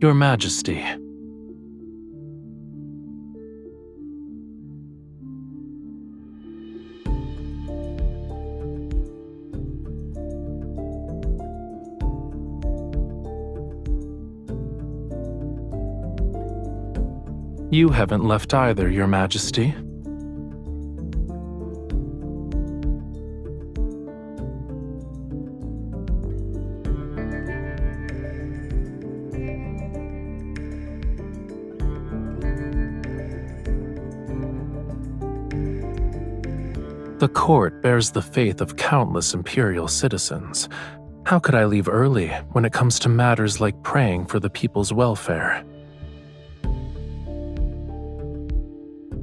Your Majesty. You haven't left either, Your Majesty. The court bears the faith of countless imperial citizens. How could I leave early when it comes to matters like praying for the people's welfare?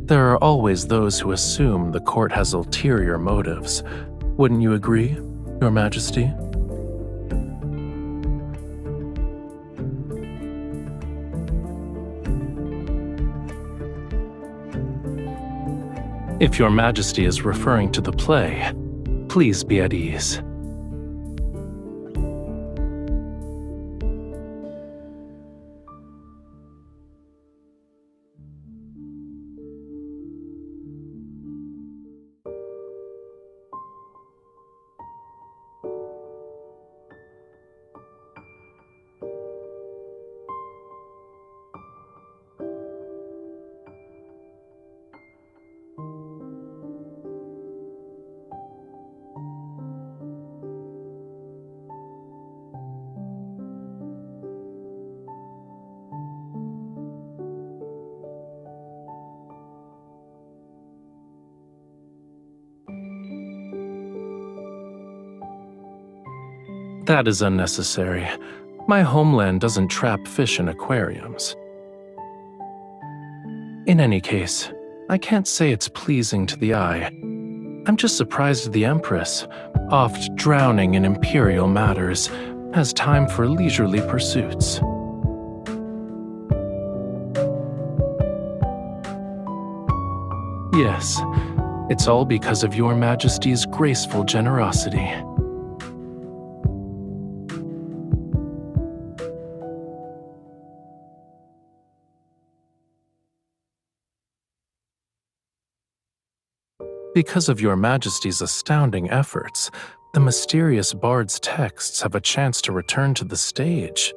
There are always those who assume the court has ulterior motives. Wouldn't you agree, Your Majesty? If Your Majesty is referring to the play, please be at ease. That is unnecessary. My homeland doesn't trap fish in aquariums. In any case, I can't say it's pleasing to the eye. I'm just surprised the Empress, oft drowning in imperial matters, has time for leisurely pursuits. Yes, it's all because of Your Majesty's graceful generosity. Because of Your Majesty's astounding efforts, the mysterious bard's texts have a chance to return to the stage.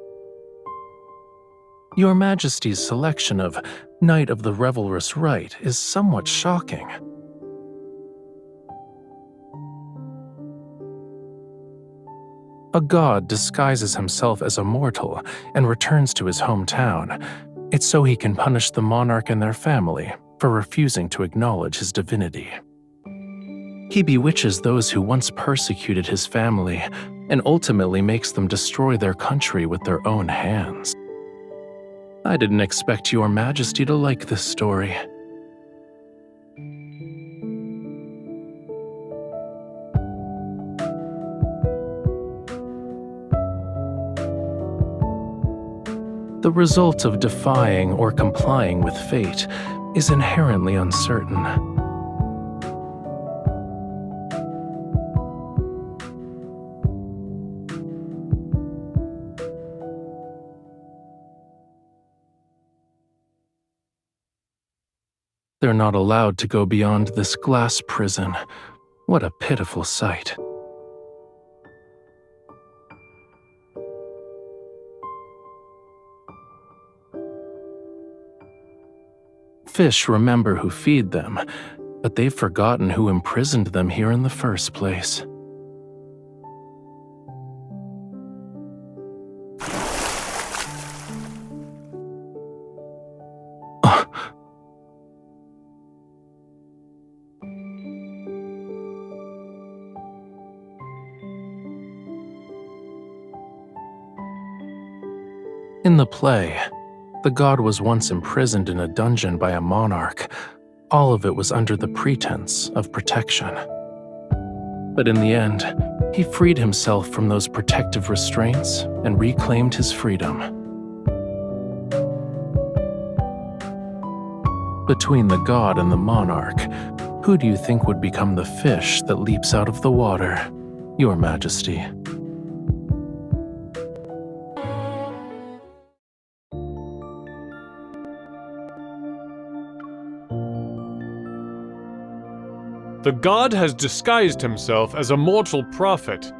Your Majesty's selection of Knight of the Revelrous Rite is somewhat shocking. A god disguises himself as a mortal and returns to his hometown. It's so he can punish the monarch and their family for refusing to acknowledge his divinity. He bewitches those who once persecuted his family and ultimately makes them destroy their country with their own hands. I didn't expect Your Majesty to like this story. The result of defying or complying with fate is inherently uncertain. They're not allowed to go beyond this glass prison. What a pitiful sight. Fish remember who feed them, but they've forgotten who imprisoned them here in the first place. In the play, the god was once imprisoned in a dungeon by a monarch. All of it was under the pretense of protection. But in the end, he freed himself from those protective restraints and reclaimed his freedom. Between the god and the monarch, who do you think would become the fish that leaps out of the water, Your Majesty? The god has disguised himself as a mortal prophet.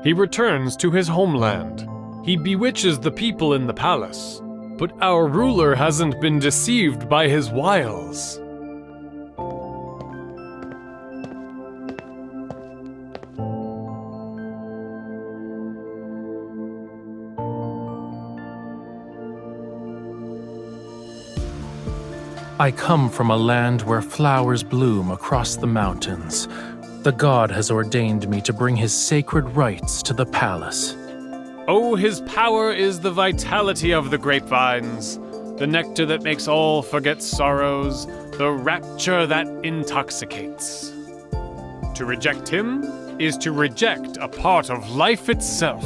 He returns to his homeland. He bewitches the people in the palace. But our ruler hasn't been deceived by his wiles. I come from a land where flowers bloom across the mountains. The god has ordained me to bring his sacred rites to the palace. Oh, his power is the vitality of the grapevines, the nectar that makes all forget sorrows, the rapture that intoxicates. To reject him is to reject a part of life itself.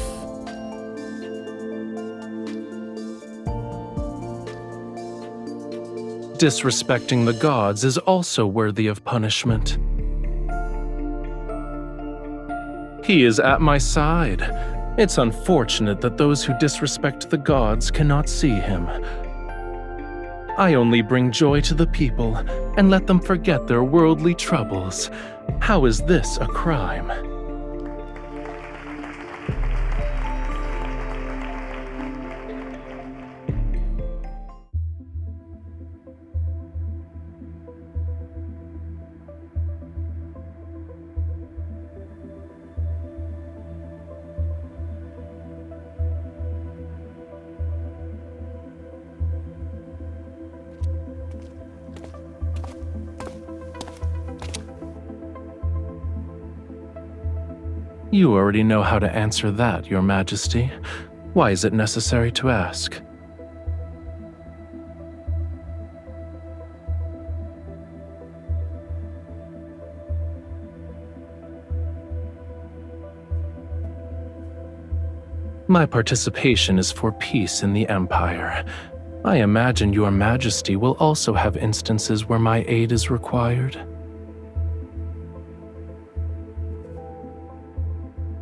Disrespecting the gods is also worthy of punishment. He is at my side. It's unfortunate that those who disrespect the gods cannot see him. I only bring joy to the people and let them forget their worldly troubles. How is this a crime? You already know how to answer that, Your Majesty. Why is it necessary to ask? My participation is for peace in the Empire. I imagine Your Majesty will also have instances where my aid is required.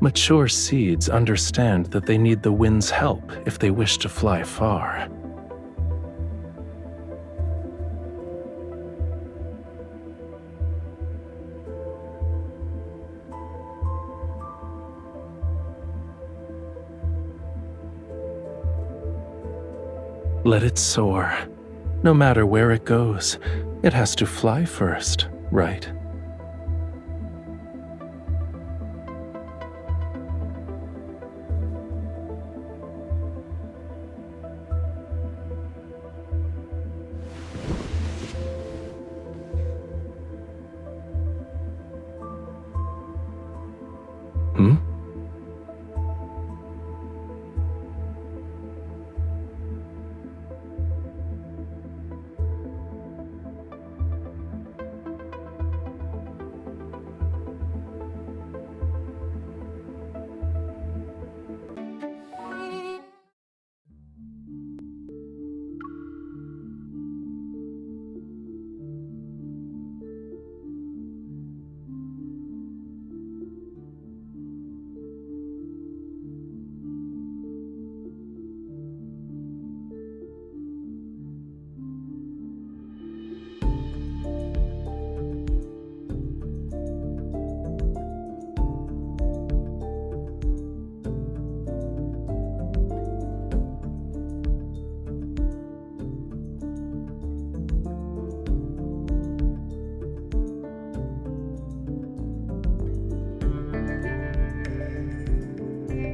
Mature seeds understand that they need the wind's help if they wish to fly far. Let it soar. No matter where it goes, it has to fly first, right? Hmm?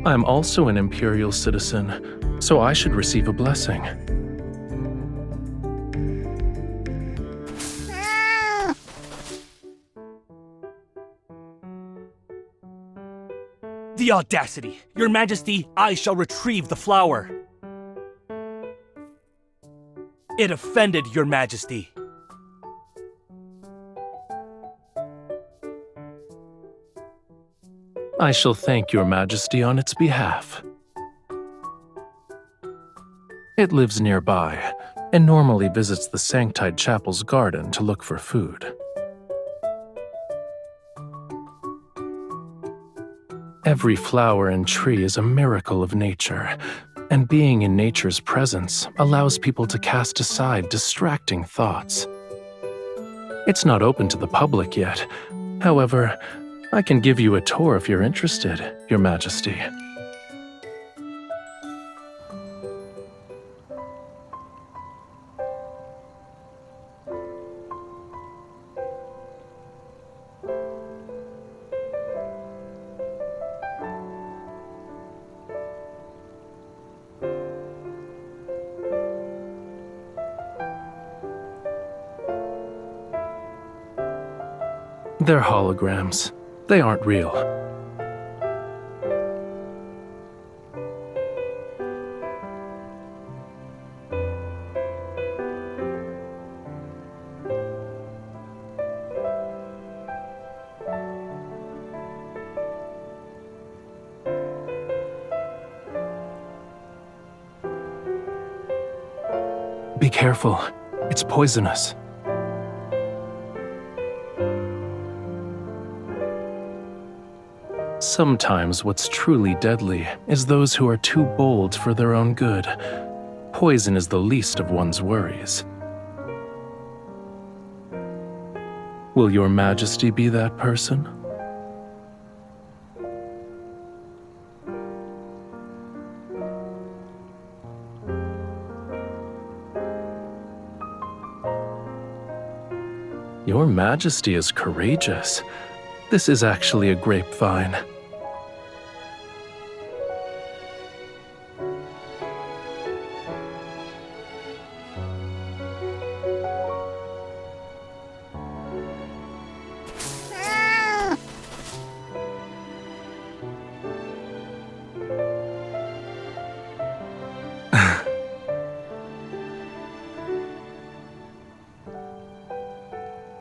I'm also an imperial citizen, so I should receive a blessing. The audacity! Your Majesty, I shall retrieve the flower. It offended Your Majesty. I shall thank Your Majesty on its behalf. It lives nearby, and normally visits the Sanctide Chapel's garden to look for food. Every flower and tree is a miracle of nature, and being in nature's presence allows people to cast aside distracting thoughts. It's not open to the public yet, However, I can give you a tour if you're interested, Your Majesty. They're holograms. They aren't real. Be careful. It's poisonous. Sometimes what's truly deadly is those who are too bold for their own good. Poison is the least of one's worries. Will Your Majesty be that person? Your Majesty is courageous. This is actually a grapevine.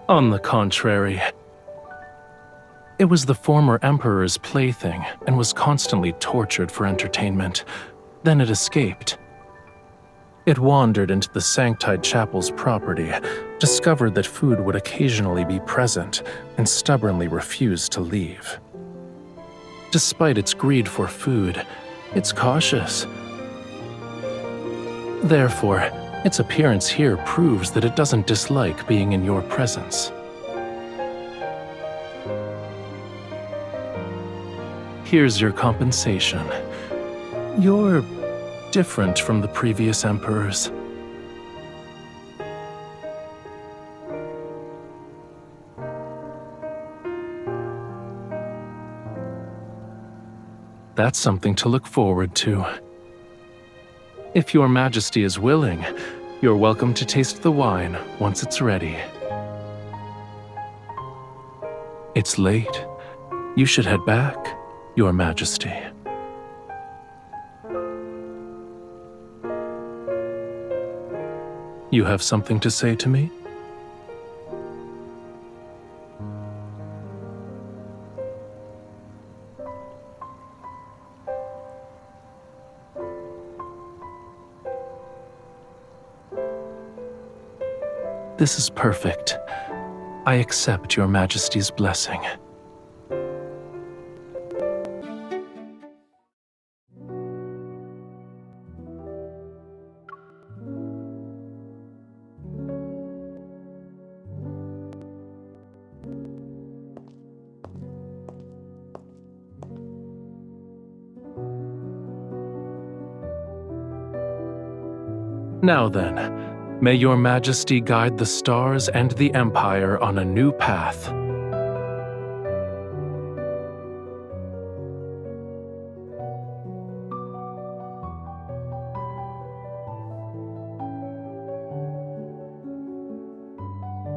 On the contrary, it was the former emperor's plaything and was constantly tortured for entertainment. Then it escaped. It wandered into the Sanctide Chapel's property, discovered that food would occasionally be present, and stubbornly refused to leave. Despite its greed for food, it's cautious. Therefore, its appearance here proves that it doesn't dislike being in your presence. Here's your compensation. You're different from the previous emperors. That's something to look forward to. If Your Majesty is willing, you're welcome to taste the wine once it's ready. It's late. You should head back, Your Majesty. You have something to say to me? This is perfect. I accept Your Majesty's blessing. Now then, may Your Majesty guide the stars and the Empire on a new path.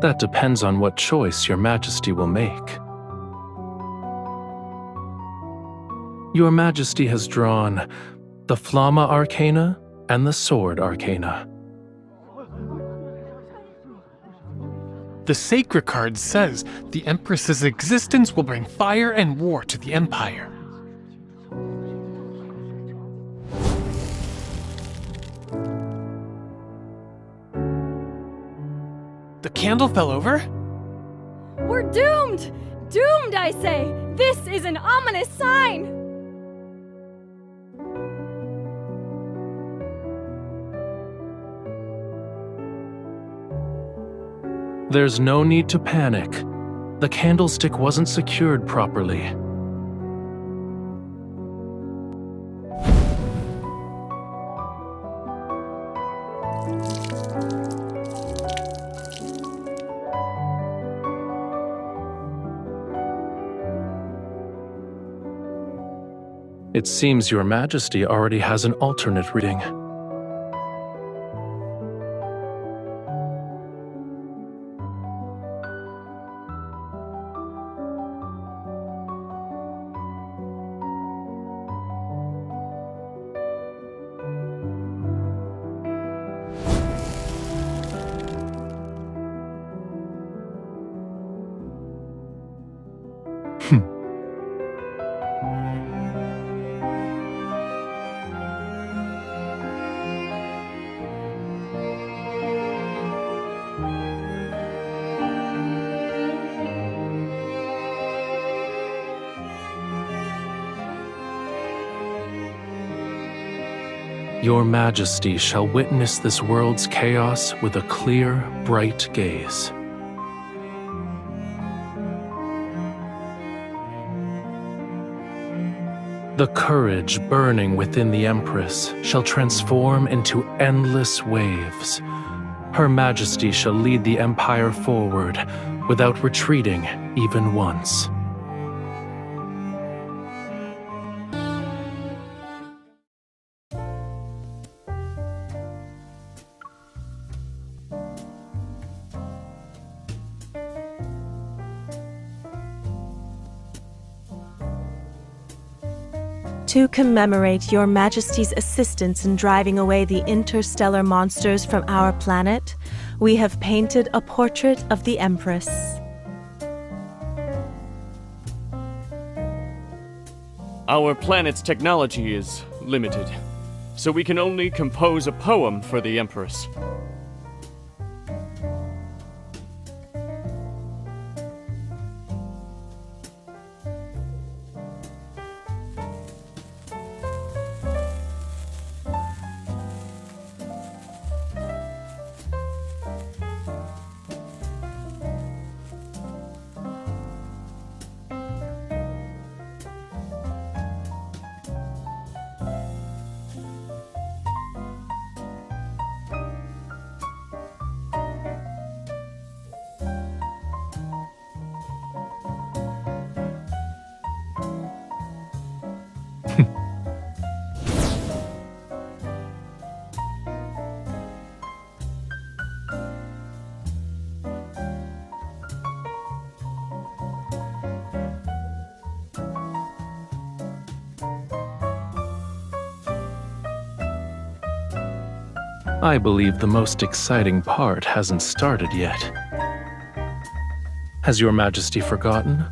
That depends on what choice Your Majesty will make. Your Majesty has drawn the Flamma Arcana and the Sword Arcana. The Sacred card says the Empress's existence will bring fire and war to the Empire. The candle fell over? We're doomed! Doomed, I say! This is an ominous sign! There's no need to panic. The candlestick wasn't secured properly. It seems Your Majesty already has an alternate reading. Your Majesty shall witness this world's chaos with a clear, bright gaze. The courage burning within the Empress shall transform into endless waves. Her Majesty shall lead the Empire forward without retreating even once. To commemorate Your Majesty's assistance in driving away the interstellar monsters from our planet, we have painted a portrait of the Empress. Our planet's technology is limited, so we can only compose a poem for the Empress. I believe the most exciting part hasn't started yet. Has Your Majesty forgotten?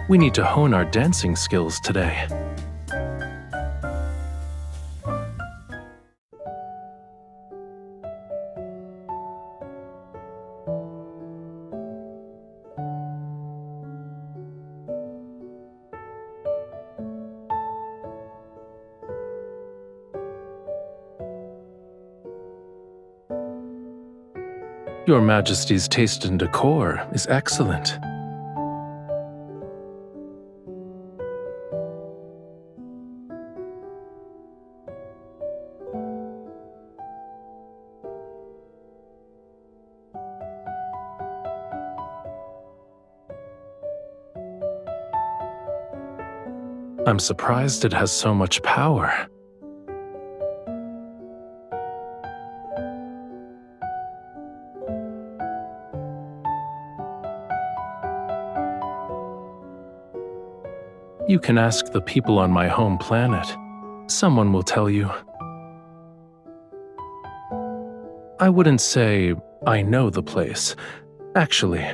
We need to hone our dancing skills today. Your Majesty's taste in decor is excellent. I'm surprised it has so much power. You can ask the people on my home planet. Someone will tell you. I wouldn't say I know the place. Actually,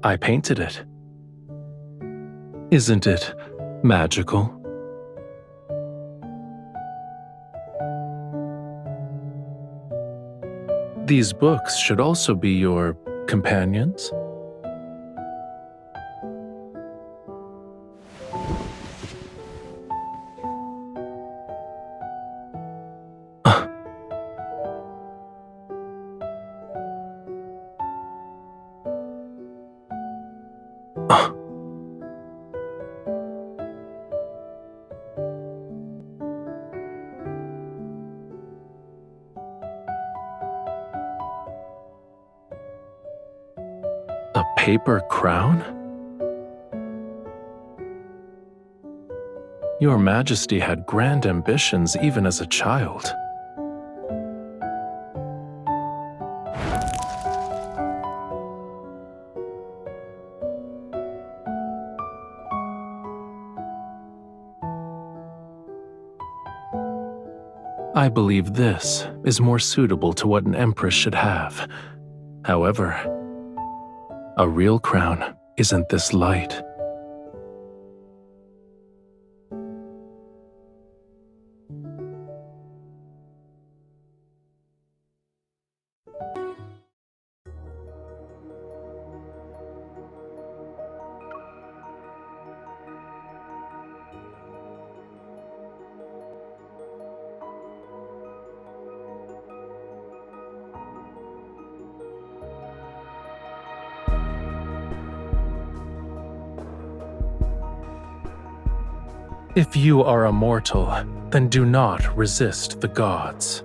I painted it. Isn't it magical? These books should also be your companions. paper crown? Your Majesty had grand ambitions even as a child. I believe this is more suitable to what an empress should have. However, a real crown isn't this light. If you are a mortal, then do not resist the gods.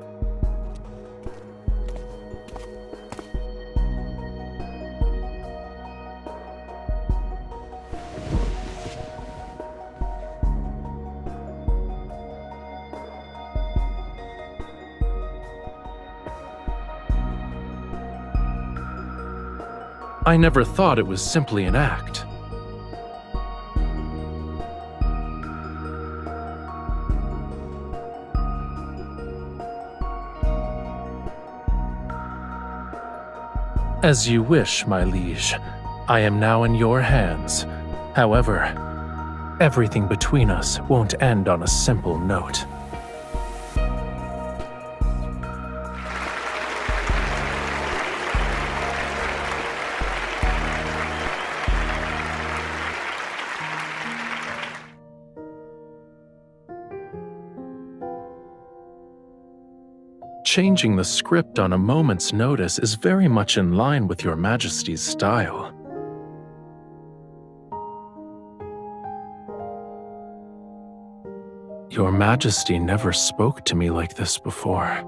I never thought it was simply an act. As you wish, my liege. I am now in your hands. However, everything between us won't end on a simple note. Changing the script on a moment's notice is very much in line with your Majesty's style. Your Majesty never spoke to me like this before.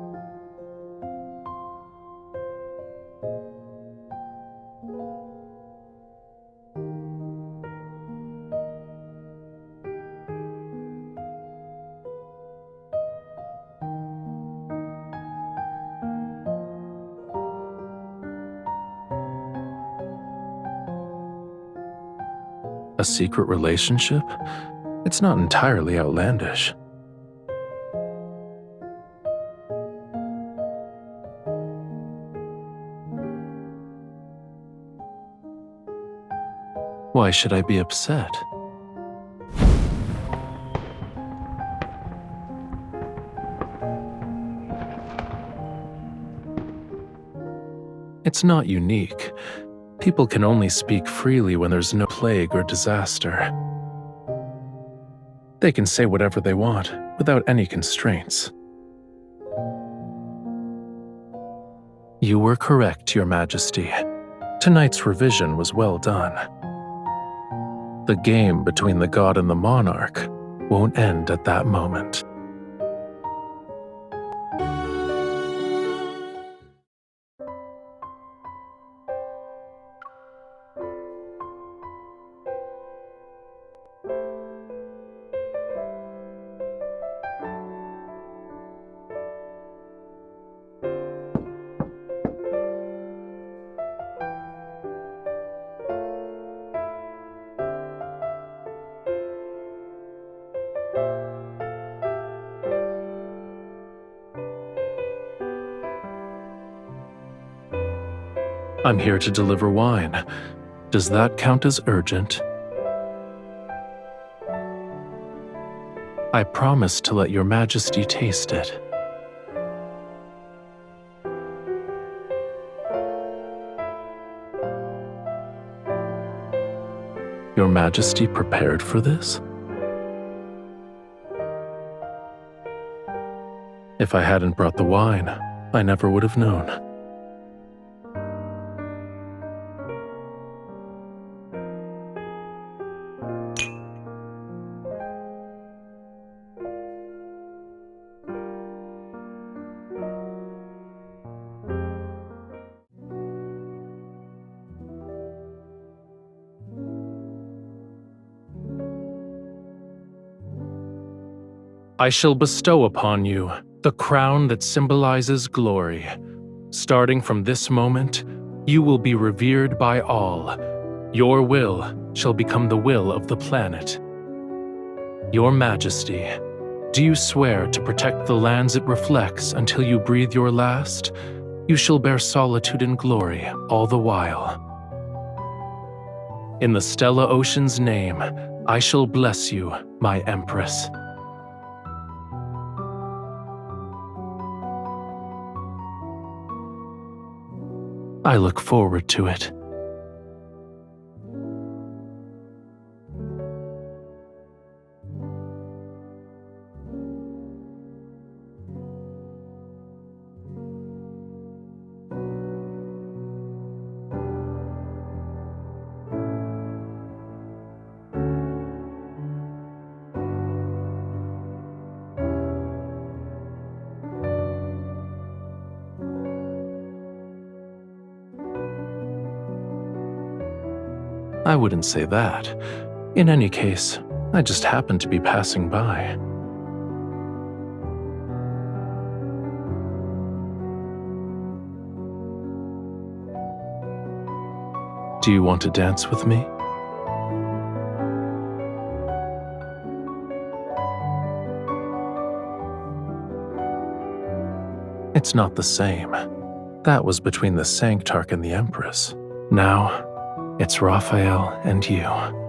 A secret relationship? It's not entirely outlandish. Why should I be upset? It's not unique. People can only speak freely when there's no plague or disaster. They can say whatever they want, without any constraints. You were correct, Your Majesty. Tonight's revision was well done. The game between the god and the monarch won't end at that moment. I'm here to deliver wine. Does that count as urgent? I promise to let Your Majesty taste it. Your Majesty prepared for this? If I hadn't brought the wine, I never would have known. I shall bestow upon you the crown that symbolizes glory. Starting from this moment, you will be revered by all. Your will shall become the will of the planet. Your Majesty, do you swear to protect the lands it reflects until you breathe your last? You shall bear solitude and glory all the while. In the Stella Ocean's name, I shall bless you, my Empress. I look forward to it. I wouldn't say that. In any case, I just happened to be passing by. Do you want to dance with me? It's not the same. That was between the Sanctarch and the Empress. Now, it's Rafayel and you.